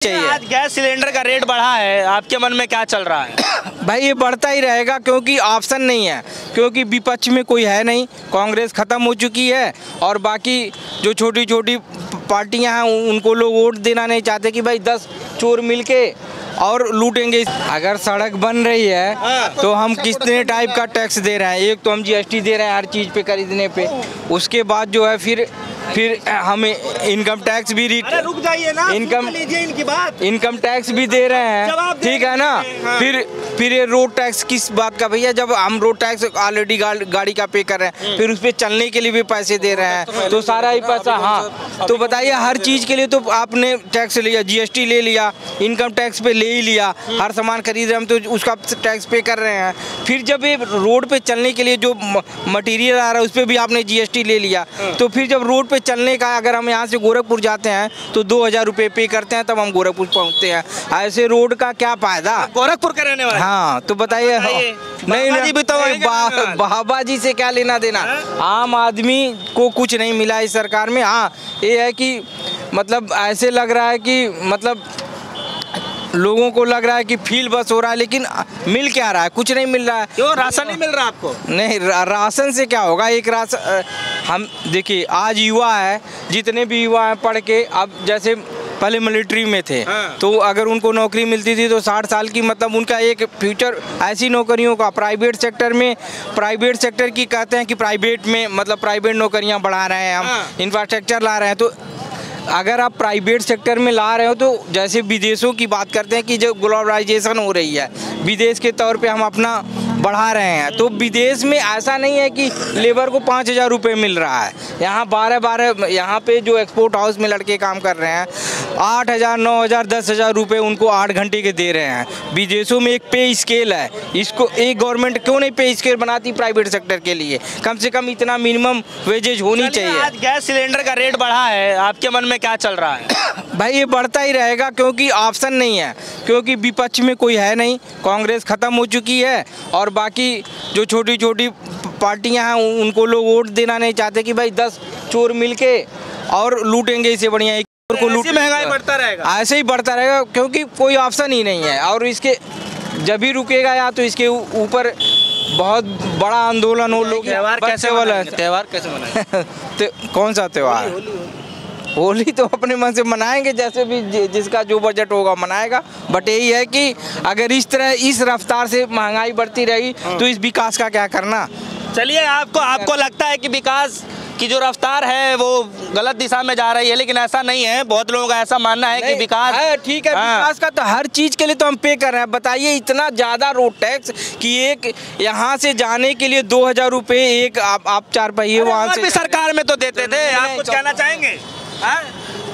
चाहिए। आज gas cylinder का रेट बढ़ा है, आपके मन में क्या चल रहा है? भाई ये बढ़ता ही रहेगा क्योंकि ऑप्शन नहीं है, क्योंकि विपक्ष में कोई है नहीं, कांग्रेस खत्म हो चुकी है और बाकी जो छोटी छोटी पार्टियां हैं उनको लोग वोट देना नहीं चाहते कि भाई 10 चोर मिलके और लूटेंगे। अगर सड़क बन रही है तो हम कितने टाइप का टैक्स दे रहे हैं। एक तो हम जीएसटी दे रहे हैं हर चीज़ पे खरीदने पे, उसके बाद जो है फिर हमें इनकम टैक्स भी रुक जाइए ना, इनकी बात। इनकम टैक्स भी दे रहे हैं, ठीक है ना। फिर ये रोड टैक्स किस बात का भैया, जब हम रोड टैक्स ऑलरेडी गाड़ी का पे कर रहे हैं, फिर उस पर चलने के लिए भी पैसे दे रहे हैं, तो सारा ही पैसा। हाँ तो बताइए, हर चीज़ के लिए तो आपने टैक्स लिया, जीएसटी ले लिया, इनकम टैक्स पे ले ही लिया, हर सामान खरीद रहे हैं हम तो उसका टैक्स पे कर रहे हैं। फिर जब ये रोड पे चलने के लिए जो मटेरियल आ रहा है उस पर भी आपने जीएसटी ले लिया, तो फिर जब रोड पे चलने का, अगर हम यहाँ से गोरखपुर जाते हैं तो 2000 रुपये पे करते हैं तब हम गोरखपुर पहुँचते हैं। ऐसे रोड का क्या फायदा? गोरखपुर के रहने वाले। हाँ तो बताइए। नहीं बाबा जी से क्या लेना देना, आम आदमी को कुछ नहीं मिला इस सरकार में। हाँ ये है कि मतलब ऐसे लग रहा है कि मतलब लोगों को लग रहा है कि फील बस हो रहा है, लेकिन मिल क्या रहा है? कुछ नहीं मिल रहा है। क्यों राशन नहीं मिल रहा आपको? नहीं राशन से क्या होगा? एक राशन हम देखिए, आज युवा है, जितने भी युवा हैं पढ़ के, अब जैसे पहले मिलिट्री में थे तो अगर उनको नौकरी मिलती थी तो 60 साल की, मतलब उनका एक फ्यूचर ऐसी नौकरियों का प्राइवेट सेक्टर में, प्राइवेट सेक्टर की कहते हैं कि प्राइवेट में मतलब प्राइवेट नौकरियां बढ़ा रहे हैं हम, इंफ्रास्ट्रक्चर ला रहे हैं। तो अगर आप प्राइवेट सेक्टर में ला रहे हो तो जैसे विदेशों की बात करते हैं कि जो ग्लोबलाइजेशन हो रही है, विदेश के तौर पे हम अपना बढ़ा रहे हैं, तो विदेश में ऐसा नहीं है कि लेबर को 5000 रुपये मिल रहा है। यहाँ 12 यहाँ पे जो एक्सपोर्ट हाउस में लड़के काम कर रहे हैं 8000, 9000, 10,000 रुपये उनको 8 घंटे के दे रहे हैं। विदेशों में एक पे स्केल है, इसको एक गवर्नमेंट क्यों नहीं पे स्केल बनाती प्राइवेट सेक्टर के लिए? कम से कम इतना मिनिमम वेजेज होनी चाहिए। आज गैस सिलेंडर का रेट बढ़ा है, आपके मन में क्या चल रहा है? भाई ये बढ़ता ही रहेगा क्योंकि ऑप्शन नहीं है, क्योंकि विपक्ष में कोई है नहीं, कांग्रेस खत्म हो चुकी है और बाकी जो छोटी छोटी पार्टियां हैं उनको लोग वोट देना नहीं चाहते कि भाई 10 चोर मिलके और लूटेंगे, इससे बढ़िया एक को लूट। महंगाई बढ़ता रहेगा, ऐसे ही बढ़ता रहेगा क्योंकि कोई ऑप्शन ही नहीं है। और इसके जब भी रुकेगा या तो इसके ऊपर बहुत बड़ा आंदोलन हो। लोग त्योहार कैसे मनाएंगे? कौन सा त्योहार? होली तो अपने मन से मनाएंगे, जैसे भी जिसका जो बजट होगा मनाएगा। बट यही है कि अगर इस तरह इस रफ्तार से महंगाई बढ़ती रहेगी तो इस विकास का क्या करना। चलिए, आपको लगता है कि विकास की जो रफ्तार है वो गलत दिशा में जा रही है, लेकिन ऐसा नहीं है। बहुत लोगों का ऐसा मानना है कि विकास ठीक है। विकास का तो हर चीज के लिए तो हम पे कर रहे हैं। बताइए, इतना ज्यादा रोड टैक्स कि एक यहाँ से जाने के लिए 2000 रुपये एक आप 4 पहिए वहाँ से सरकार में तो देते थे। आप कुछ कहना चाहेंगे?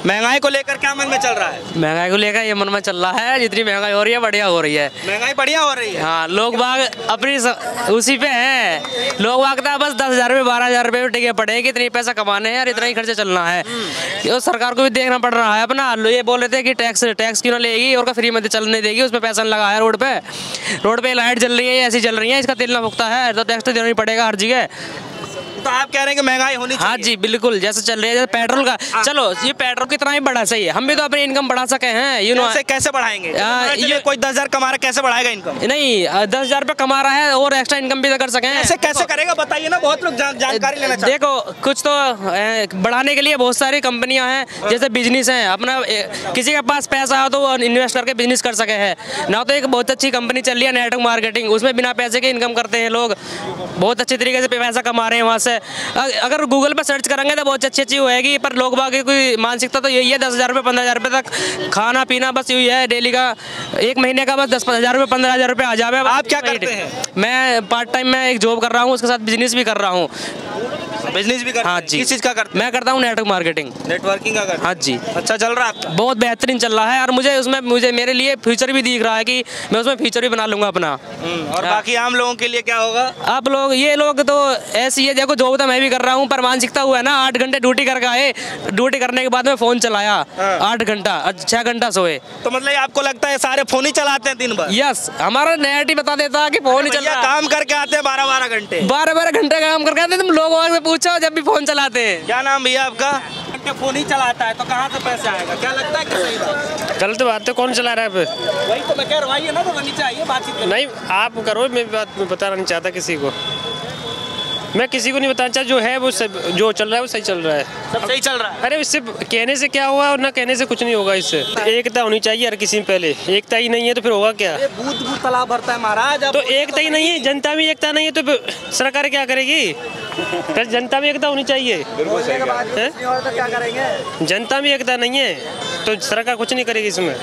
महंगाई को लेकर क्या मन में चल रहा है? महंगाई को लेकर ये मन में चल रहा है, जितनी महंगाई हो रही है बढ़िया हो रही है। महंगाई बढ़िया हो रही है। हाँ, लोग बाग अपनी उसी पे हैं। लोग बाग बस 10,000 रुपये 12,000 रुपये टिके पड़े कि इतनी पैसा कमाने हैं और इतना ही खर्चा चलना है। तो सरकार को भी देखना पड़ रहा है अपना। ये बोल रहे थे कि टैक्स क्यों ना लेगी और फ्री में चलने देगी, उसमें पैसा लगा है। रोड पे लाइट जल रही है, ऐसी जल रही है, इसका तेल ना फूकता है तो टैक्स तो देना ही पड़ेगा हर जगह। तो आप कह रहे हैं कि महंगाई होनी चाहिए? हाँ जी बिल्कुल, जैसे चल रही है जैसे पेट्रोल का। चलो ये पेट्रोल कितना ही बढ़ा सही है, हम भी तो अपनी इनकम बढ़ा सके हैं। कैसे बढ़ाएंगे? ये कोई 10,000 कमा रहा है, कैसे बढ़ाएगा इनकम? नहीं, 10,000 रुपये कमा रहा है और एक्स्ट्रा इनकम भी तो कर सके। कैसे करेगा बताइए ना, बहुत लोग जानकारी लेना चाहते हैं। देखो, कुछ तो बढ़ाने के लिए बहुत सारी कंपनियां हैं, जैसे बिजनेस हैं। अपना किसी के पास पैसा हो तो वो इन्वेस्ट करके बिजनेस कर सके है ना। तो एक बहुत अच्छी कंपनी चल रही है नेटवर्क मार्केटिंग, उसमें बिना पैसे के इनकम करते हैं लोग, बहुत अच्छे तरीके से पैसा कमा रहे हैं वहाँ से। अगर गूगल पर सर्च करेंगे तो बहुत अच्छी होएगी, पर लोग बाकी कोई मानसिकता तो यही है 10,000 रुपये 15,000 रुपये तक खाना पीना बस यही है डेली का। एक महीने का बस 10,000 रुपये 15,000 रुपये आ जाए। आप क्या करते हैं? मैं पार्ट टाइम में एक जॉब कर रहा हूँ, उसके साथ बिजनेस भी कर रहा हूँ। बिजनेस भी करते हैं? हाँ जी। किस चीज़ का करते हैं? मैं करता हूँ नेटवर्क मार्केटिंग। नेटवर्किंग का करते हैं? हाँ जी। अच्छा चल रहा है आपका? बहुत बेहतरीन चल रहा है और मुझे मेरे लिए फ्यूचर भी दिख रहा है कि मैं उसमें फ्यूचर भी बना लूंगा अपना। और बाकी आम लोगों के लिए क्या होगा? आप लोग ये लोग तो ऐसी है, देखो जॉब तो मैं भी कर रहा हूँ, पर मानसिकता हुआ है ना 8 घंटे ड्यूटी करके आए, ड्यूटी करने के बाद में फ़ोन चलाया 8 घंटा, 6 घंटा सोए। तो मतलब आपको लगता है सारे फ़ोन ही चलाते हैं दिन भर? यस, हमारा नेट बता देता है कि फ़ोन ही चल रहा है। काम करके आते हैं 12-12 घंटे? 12-12 घंटे काम करके आते हैं। तुम लोगों से पूछो जब भी फ़ोन चलाते हैं। क्या नाम भैया आपका? फ़ोन ही चलाता है तो कहाँ से पैसे आएगा? क्या लगता है कि सही बात? गलत बात है, कौन चला रहा है? वही तो मैं कह रहा हूँ, ना तो नीचे आइए बातचीत करें। नहीं, आप करो, मैं बात में बताना नहीं चाहता किसी को, मैं किसी को नहीं बताना चाहता। जो है वो सब, जो चल रहा है वो सही चल रहा है, सब सही चल रहा है। अरे इससे कहने से क्या हुआ और ना कहने से कुछ नहीं होगा। इससे एकता होनी चाहिए हर किसी में, पहले एकता ही नहीं है तो फिर होगा क्या? बूथ बूथ तालाब भरता है महाराज। तो एकता ही नहीं है, जनता में एकता नहीं है तो फिर सरकार क्या करेगी? फिर जनता में एकता होनी चाहिए। क्या करेंगे? जनता में एकता नहीं है तो सरकार कुछ नहीं करेगी इसमें।